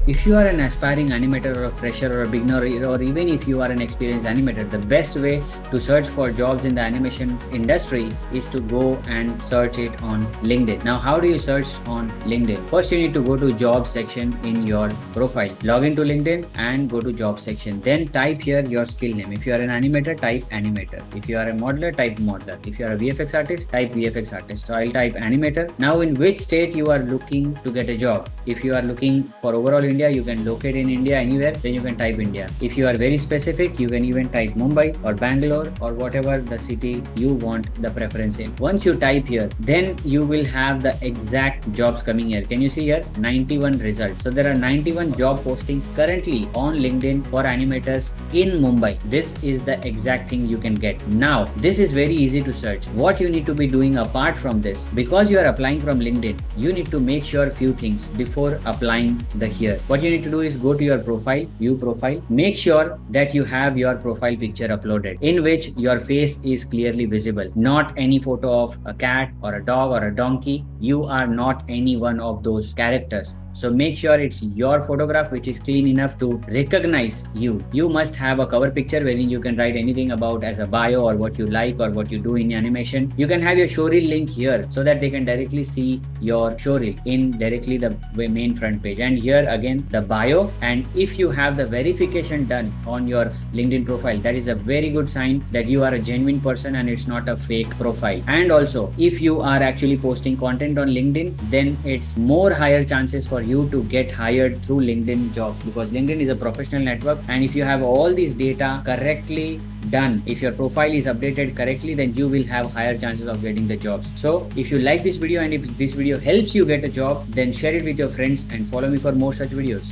If you are an aspiring animator or a fresher or a beginner, or even if you are an experienced animator, the best way to search for jobs in the animation industry is to go and search it on LinkedIn. Now, how do you search on LinkedIn? First, you need to go to job section in your profile. Log into LinkedIn and go to job section. Then type here your skill name. If you are an animator, type animator. If you are a modeler, type modeler. If you are a VFX artist, type VFX artist. So I'll type animator. Now, in which state you are looking to get a job? If you are looking for overall India, you can locate in India anywhere, then you can type India. If you are very specific, you can even type Mumbai or Bangalore or whatever the city you want the preference in. Once you type here, then you will have the exact jobs coming here. Can you see here? 91 results. So there are 91 job postings currently on LinkedIn for animators in Mumbai. This is the exact thing you can get. Now, this is very easy to search. What you need to be doing apart from this, because you are applying from LinkedIn, you need to make sure few things before applying the here. What you need to do is go to your profile, view profile, make sure that you have your profile picture uploaded in which your face is clearly visible, not any photo of a cat or a dog or a donkey. You are not any one of those characters. So make sure it's your photograph which is clean enough to recognize you. You must have a cover picture wherein you can write anything about as a bio or what you like or what you do in animation. You can have your showreel link here so that they can directly see your showreel in directly the main front page. And here again the bio, and if you have the verification done on your LinkedIn profile, that is a very good sign that you are a genuine person and it's not a fake profile. And also, if you are actually posting content on LinkedIn, then it's more higher chances for you to get hired through LinkedIn jobs, because LinkedIn is a professional network, and if you have all these data correctly done, if your profile is updated correctly, then you will have higher chances of getting the jobs. So if you like this video and if this video helps you get a job, then share it with your friends and follow me for more such videos.